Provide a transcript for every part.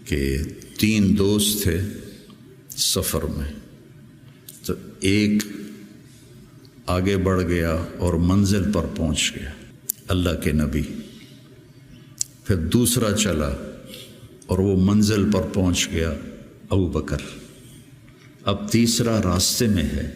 کہ 3 دوست تھے سفر میں، تو ایک آگے بڑھ گیا اور منزل پر پہنچ گیا، اللہ کے نبی، پھر دوسرا چلا اور وہ منزل پر پہنچ گیا، ابو بکر، اب تیسرا راستے میں ہے۔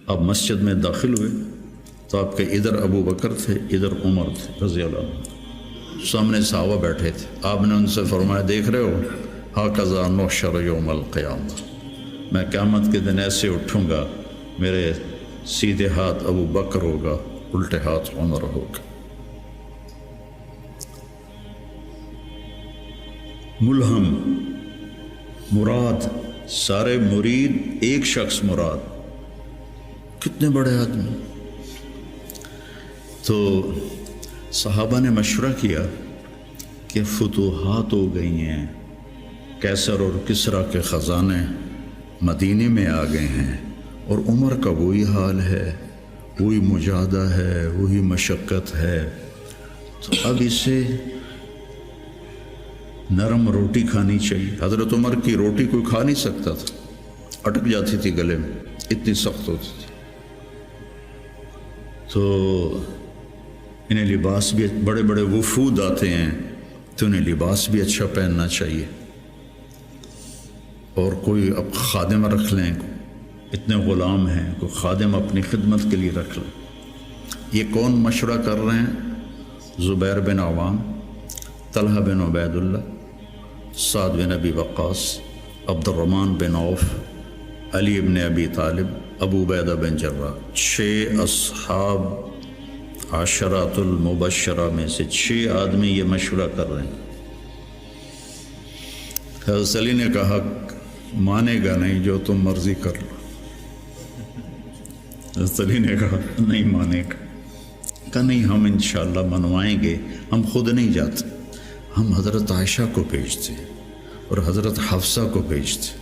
اب مسجد میں داخل ہوئے تو آپ کے ادھر ابو بکر تھے، ادھر عمر تھے رضی اللہ عنہ، سامنے صحابہ بیٹھے تھے۔ آپ نے ان سے فرمایا، دیکھ رہے ہو ہاکذا نحشر یوم القیامہ، میں قیامت کے دن ایسے اٹھوں گا، میرے سیدھے ہاتھ ابو بکر ہوگا، الٹے ہاتھ عمر ہوگا۔ ملہم مراد، سارے مرید، ایک شخص مراد، کتنے بڑے آدمی۔ تو صحابہ نے مشورہ کیا کہ فتوحات ہو گئی ہیں، کیسر اور کسریٰ کے خزانے مدینے میں آ گئے ہیں، اور عمر کا وہی حال ہے، وہی مجاہدہ ہے، وہی مشقت ہے، تو اب اسے نرم روٹی کھانی چاہیے۔ حضرت عمر کی روٹی کوئی کھا نہیں سکتا تھا، اٹک جاتی تھی گلے میں، اتنی سخت ہوتی تھی۔ تو انہیں لباس بھی، بڑے بڑے وفود آتے ہیں تو انہیں لباس بھی اچھا پہننا چاہیے، اور کوئی اب خادم رکھ لیں، اتنے غلام ہیں، کوئی خادم اپنی خدمت کے لیے رکھ لیں۔ یہ کون مشورہ کر رہے ہیں؟ زبیر بن عوام، طلحہ بن عبید اللہ، سعد بن ابی وقاص، عبد الرحمن بن عوف، علی بن ابی طالب، ابو عبیدہ بن جراح، 6 اصحاب عشرات المبشرہ میں سے 6 آدمی یہ مشورہ کر رہے ہیں۔ حضرت علی نے کہا، مانے گا نہیں، جو تم مرضی کر لو۔ حضرت علی نے کہا نہیں مانے گا، کہا نہیں، ہم انشاءاللہ منوائیں گے، ہم خود نہیں جاتے، ہم حضرت عائشہ کو بھیجتے اور حضرت حفصہ کو بھیجتے،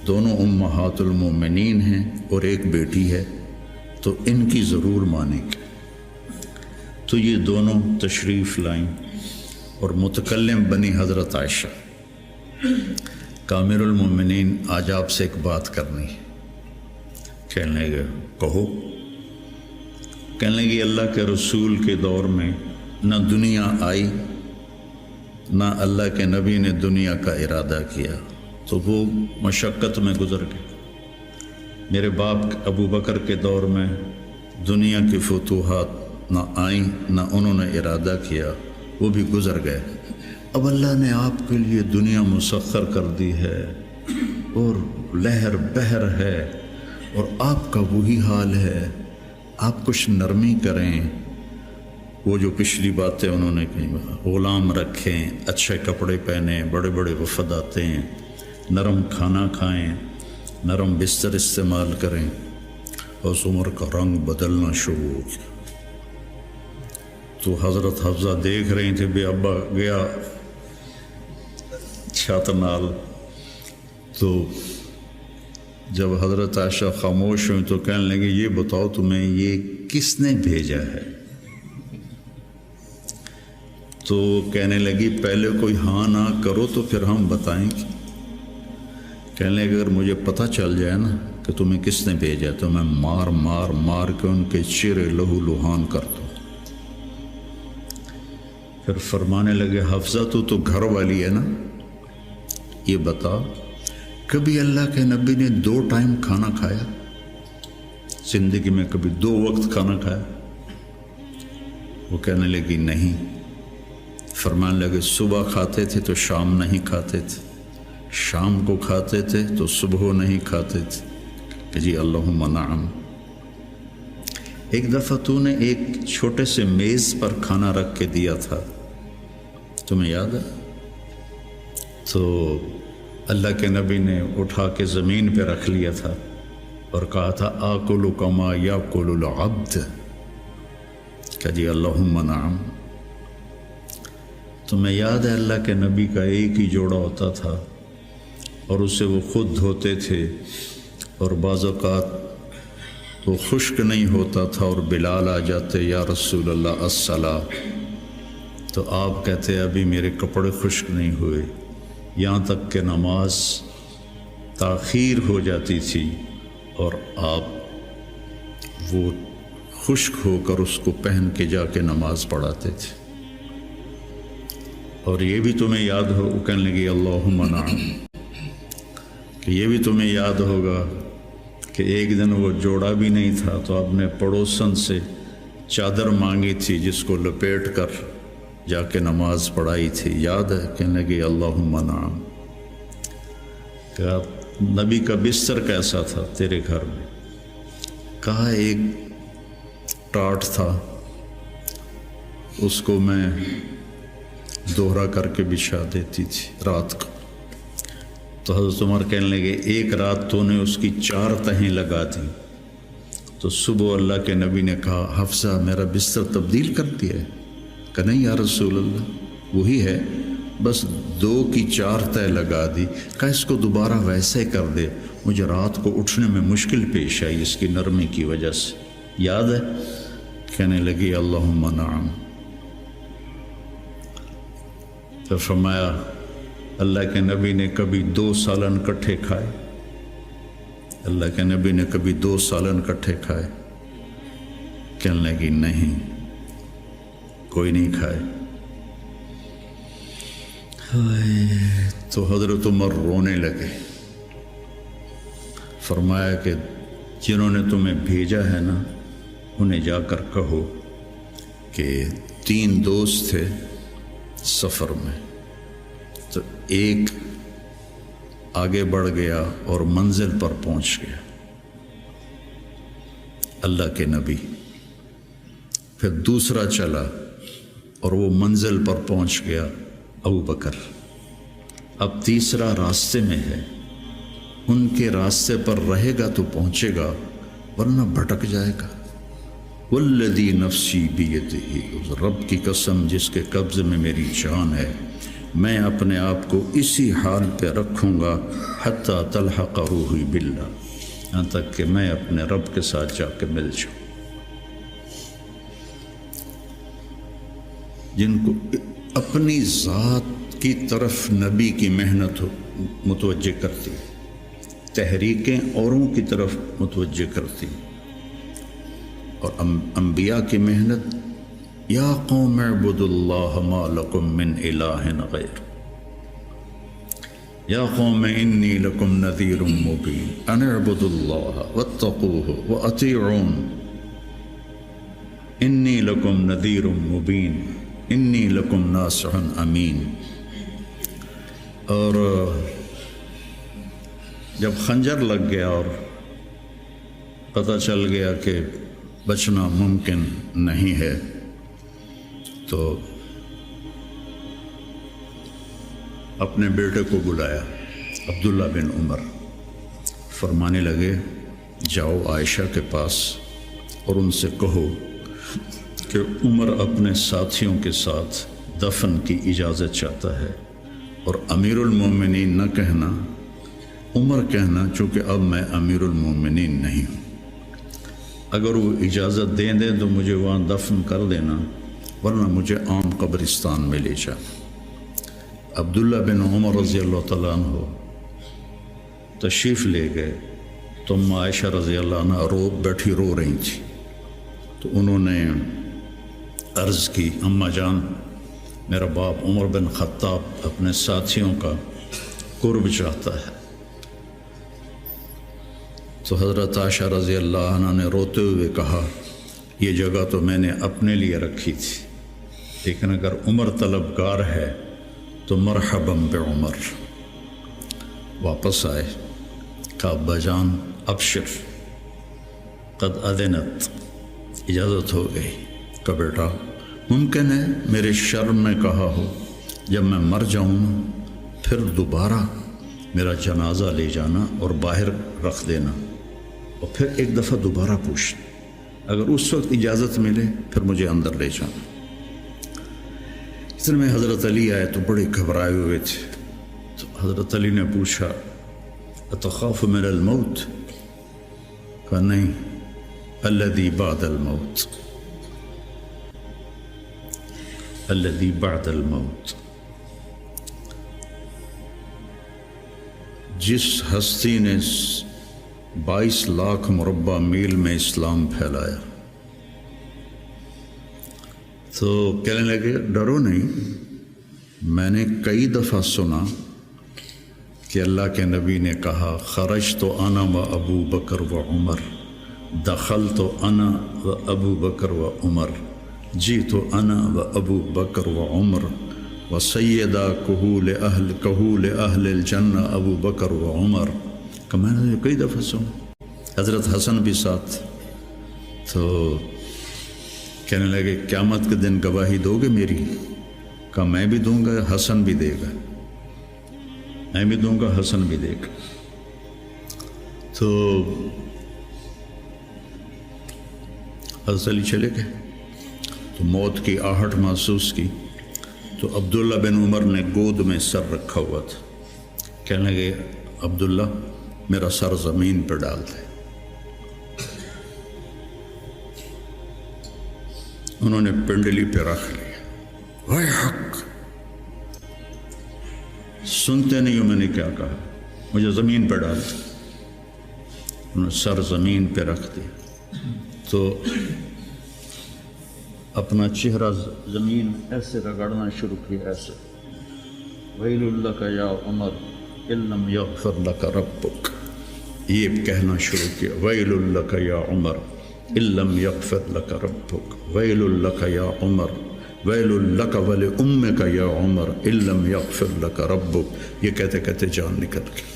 دونوں امہات المومنین ہیں اور ایک بیٹی ہے، تو ان کی ضرور مانیں گے۔ تو یہ دونوں تشریف لائیں اور متکلم بنی حضرت عائشہ، کامر المومنین، آج آپ سے ایک بات کرنی ہے۔ کہنے لگے کہو۔ کہنے لگے اللہ کے رسول کے دور میں نہ دنیا آئی، نہ اللہ کے نبی نے دنیا کا ارادہ کیا، تو وہ مشقت میں گزر گئے۔ میرے باپ ابو بکر کے دور میں دنیا کی فتوحات نہ آئیں، نہ انہوں نے ارادہ کیا، وہ بھی گزر گئے۔ اب اللہ نے آپ کے لیے دنیا مسخر کر دی ہے، اور لہر بہر ہے، اور آپ کا وہی حال ہے، آپ کچھ نرمی کریں۔ وہ جو پچھلی باتیں انہوں نے کہیں، غلام رکھیں، اچھے کپڑے پہنیں، بڑے بڑے وفد آتے ہیں، نرم کھانا کھائیں، نرم بستر استعمال کریں۔ اور عمر کا رنگ بدلنا شروع ہو گیا۔ تو حضرت حفصہ دیکھ رہی تھے، بے ابا گیا چھت نال، تو جب حضرت عائشہ خاموش ہوئی تو کہنے لگے، یہ بتاؤ تمہیں یہ کس نے بھیجا ہے؟ تو کہنے لگی، پہلے کوئی ہاں نہ کرو تو پھر ہم بتائیں گے۔ کہنے لگے، اگر مجھے پتہ چل جائے نا کہ تمہیں کس نے بھیجا تو میں مار مار مار کے ان کے چہرے لہو لہان کر دوں۔ پھر فرمانے لگے، حفصہ تو گھر والی ہے نا، یہ بتا کبھی اللہ کے نبی نے 2 ٹائم کھانا کھایا؟ زندگی میں کبھی 2 وقت کھانا کھایا؟ وہ کہنے لگی نہیں۔ فرمانے لگے، صبح کھاتے تھے تو شام نہیں کھاتے تھے، شام کو کھاتے تھے تو صبح نہیں کھاتے تھے، کہ جی اللہم نعم۔ ایک دفعہ تو نے ایک چھوٹے سے میز پر کھانا رکھ کے دیا تھا، تمہیں یاد ہے؟ تو اللہ کے نبی نے اٹھا کے زمین پہ رکھ لیا تھا اور کہا تھا، آکل کما یاکل العبد، کہ جی اللہم نعم۔ تمہیں یاد ہے اللہ کے نبی کا ایک ہی جوڑا ہوتا تھا، اور اسے وہ خود دھوتے تھے، اور بعض اوقات وہ خشک نہیں ہوتا تھا، اور بلال آ جاتے، یا رسول اللہ الصلاۃ، تو تو آپ کہتے ابھی میرے کپڑے خشک نہیں ہوئے، یہاں تک کہ نماز تاخیر ہو جاتی تھی اور آپ وہ خشک ہو کر اس کو پہن کے جا کے نماز پڑھاتے تھے۔ اور یہ بھی تمہیں یاد ہو، وہ کہنے لگی اللہم نعم، کہ یہ بھی تمہیں یاد ہوگا کہ ایک دن وہ جوڑا بھی نہیں تھا تو آپ نے پڑوسن سے چادر مانگی تھی جس کو لپیٹ کر جا کے نماز پڑھائی تھی، یاد ہے؟ کہنے لگی اللہم نعم۔ کہ نبی کا بستر کیسا تھا تیرے گھر میں؟ کہا ایک ٹاٹ تھا، اس کو میں دوہرا کر کے بچھا دیتی تھی رات کو۔ تو حضرت عمر کہنے لگے ایک رات تو نے اس کی 4 تہیں لگا دی، تو صبح اللہ کے نبی نے کہا حفصہ میرا بستر تبدیل کر دیا ہے؟ کہ نہیں یا رسول اللہ وہی ہے، بس 2 کی 4 تہ لگا دی۔ کہا اس کو دوبارہ ویسے کر دے، مجھے رات کو اٹھنے میں مشکل پیش آئی اس کی نرمی کی وجہ سے، یاد ہے؟ کہنے لگی اللہم نعم۔ تو فرمایا اللہ کے نبی نے کبھی 2 سالن کٹھے کھائے؟ اللہ کے نبی نے کبھی 2 سالن کٹھے کھائے؟ کہنے لگی نہیں، کوئی نہیں کھائے۔ تو حضرت عمر رونے لگے، فرمایا کہ جنہوں نے تمہیں بھیجا ہے نا انہیں جا کر کہو کہ 3 دوست تھے سفر میں، تو ایک آگے بڑھ گیا اور منزل پر پہنچ گیا اللہ کے نبی، پھر دوسرا چلا اور وہ منزل پر پہنچ گیا ابو بکر، اب تیسرا راستے میں ہے، ان کے راستے پر رہے گا تو پہنچے گا ورنہ بھٹک جائے گا۔ والذی نفسی بیدہ، اس رب کی قسم جس کے قبضے میں میری جان ہے، میں اپنے آپ کو اسی حال پہ رکھوں گا حتی تلحق روحی باللہ، یہاں تک کہ میں اپنے رب کے ساتھ جا کے مل جاؤں۔ جن کو اپنی ذات کی طرف نبی کی محنت متوجہ کرتی، تحریکیں اوروں کی طرف متوجہ کرتی، اور انبیاء کی محنت یا قوم اعبدوا اللہ ما لکم من الہ غیر، یا قوم انی لکم نذیر مبین ان اعبدوا اللہ واتقوہ واطیعون انی لکم نذیر مبین انی لکم ناصح امین۔ اور جب خنجر لگ گیا اور پتہ چل گیا کہ بچنا ممکن نہیں ہے، تو اپنے بیٹے کو بلایا عبداللہ بن عمر، فرمانے لگے جاؤ عائشہ کے پاس اور ان سے کہو کہ عمر اپنے ساتھیوں کے ساتھ دفن کی اجازت چاہتا ہے، اور امیر المومنین نہ کہنا، عمر کہنا، چونکہ اب میں امیر المومنین نہیں ہوں۔ اگر وہ اجازت دیں تو مجھے وہاں دفن کر دینا، ورنہ مجھے عام قبرستان میں لے جا۔ عبداللہ بن عمر رضی اللہ تعالیٰ عنہ تشریف لے گئے تو عائشہ رضی اللہ عنہ بیٹھی رو رہی تھی، تو انہوں نے عرض کی اماں جان میرا باپ عمر بن خطاب اپنے ساتھیوں کا قرب چاہتا ہے۔ تو حضرت عائشہ رضی اللہ عنہ نے روتے ہوئے کہا یہ جگہ تو میں نے اپنے لیے رکھی تھی، لیکن اگر عمر طلبگار ہے تو مرحبا بعمر۔ واپس آئے، کہا ابا جان ابشر قد اذنت، اجازت ہو گئی۔ کہ بیٹا ممکن ہے میرے شرم نے کہا ہو جب میں مر جاؤں پھر دوبارہ میرا جنازہ لے جانا اور باہر رکھ دینا، اور پھر ایک دفعہ دوبارہ پوچھنا، اگر اس وقت اجازت ملے پھر مجھے اندر لے جانا۔ اتنے میں حضرت علی آئے تو بڑے گھبرائے ہوئے تھے، تو حضرت علی نے پوچھا اتخاف من الموت؟ کہا نہیں، الذی بعد الموت۔ الذی بعد الموت، جس ہستی نے 22 لاکھ مربع میل میں اسلام پھیلایا، تو کہنے لگے ڈرو نہیں، میں نے کئی دفعہ سنا کہ اللہ کے نبی نے کہا خرجت انا و ابو بکر و عمر، دخلت انا و ابو بکر و عمر، جیت انا و ابو بکر و عمر و سیدہ کہول اہل الجنہ ابو بکر و عمر۔ کہ میں نے کئی دفعہ سنا، حضرت حسن بھی ساتھ، تو کہنے لگے قیامت کے دن گواہی دو گے میری؟ کہا میں بھی دوں گا، حسن بھی دے گا، میں بھی دوں گا، حسن بھی دے گا۔ تو حضرت علی چلے گئے، تو موت کی آہٹ محسوس کی، تو عبداللہ بن عمر نے گود میں سر رکھا ہوا تھا، کہنے لگے عبداللہ میرا سر زمین پر ڈال دے۔ انہوں نے پنڈلی پہ رکھ لیا، وے حق، سنتے نہیں ہو میں نے کیا کہا، مجھے زمین پہ ڈال دیا۔ انہوں نے سر زمین پہ رکھ دیا، تو اپنا چہرہ زمین ایسے رگڑنا شروع کیا، ایسے ویل لک یا عمر ان لم یغفر لک ربک، یہ کہنا شروع کیا، ویل لک یا عمر ان لم یغفر لک ربک، ویل لک یا عمر، ویل لک ولامک یا عمر ان لم یغفر لک ربک۔ یہ کہتے کہتے جان نکل گئی،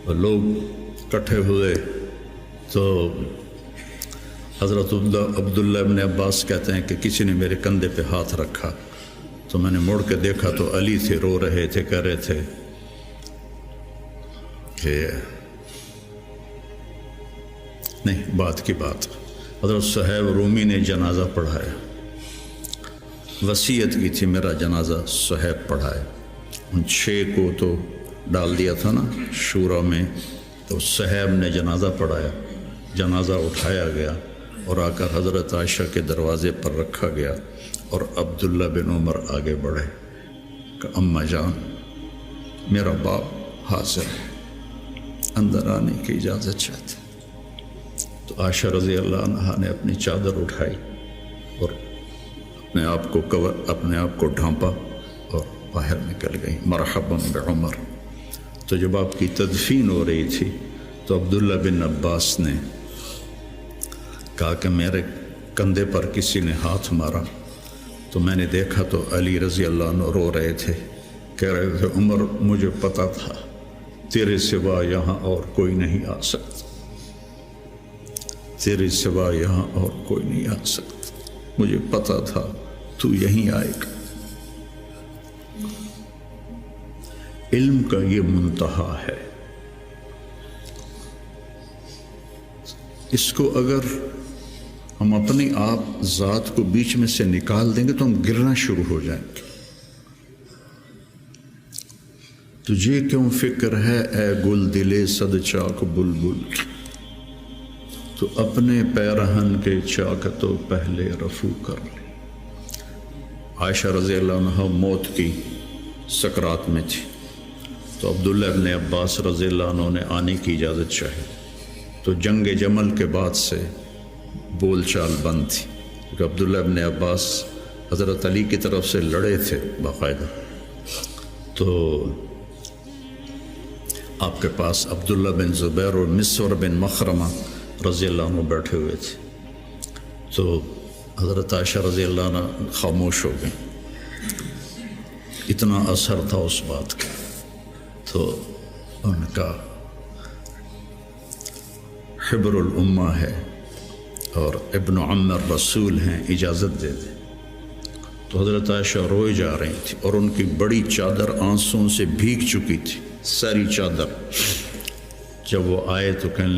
اور لوگ اکٹھے ہوئے، تو حضرت عبداللہ ابن عباس کہتے ہیں کہ کسی نے میرے کندھے پہ ہاتھ رکھا، تو میں نے مڑ کے دیکھا تو علی تھے، رو رہے تھے، کہہ رہے تھے کہ نہیں، بات کی بات، حضرت صہیب رومی نے جنازہ پڑھایا، وصیت کی تھی میرا جنازہ صہیب پڑھائے، ان 6 کو تو ڈال دیا تھا نا شورا میں، تو صہیب نے جنازہ پڑھایا، جنازہ اٹھایا گیا اور آ کر حضرت عائشہ کے دروازے پر رکھا گیا، اور عبداللہ بن عمر آگے بڑھے کہ اماں جان میرا باپ حاضر ہے، اندر آنے کی اجازت چاہتے۔ تو عائشہ رضی اللہ عنہا نے اپنی چادر اٹھائی اور اپنے آپ کو ڈھانپا اور باہر نکل گئی، مرحبا بعمر۔ تو جب آپ کی تدفین ہو رہی تھی تو عبداللہ بن عباس نے کہا کہ میرے کندھے پر کسی نے ہاتھ مارا، تو میں نے دیکھا تو علی رضی اللہ عنہ رو رہے تھے، کہہ رہے تھے عمر مجھے پتا تھا تیرے سوا یہاں اور کوئی نہیں آ سکتا، تیرے سوا یہاں اور کوئی نہیں آ سکتا، مجھے پتا تھا تو یہیں آئے گا۔ علم کا یہ منتہا ہے، اس کو اگر ہم اپنے آپ ذات کو بیچ میں سے نکال دیں گے تو ہم گرنا شروع ہو جائیں گے۔ تجھے کیوں فکر ہے اے گل دلے صد چاک بلبل کی، تو اپنے پیرہن کے چاک تو پہلے رفو کر لے۔ عائشہ رضی اللہ عنہ موت کی سکرات میں تھی، تو عبداللہ ابن عباس رضی اللہ عنہ نے آنے کی اجازت چاہی، تو جنگ جمل کے بعد سے بول چال بند تھی، کیونکہ عبداللہ ابن عباس حضرت علی کی طرف سے لڑے تھے باقاعدہ، تو آپ کے پاس عبداللہ بن زبیر اور مسور بن مخرمہ رضی اللہ عنہ بیٹھے ہوئے تھے، تو حضرت عائشہ رضی اللہ عنہ خاموش ہو گئی، اتنا اثر تھا اس بات کا۔ تو ان کا حبر الامہ ہے اور ابن عم الرسول ہیں، اجازت دے دیں۔ تو حضرت عائشہ روئے جا رہی تھی اور ان کی بڑی چادر آنسوں سے بھیگ چکی تھی، ساری چادر۔ جب وہ آئے تو کہنے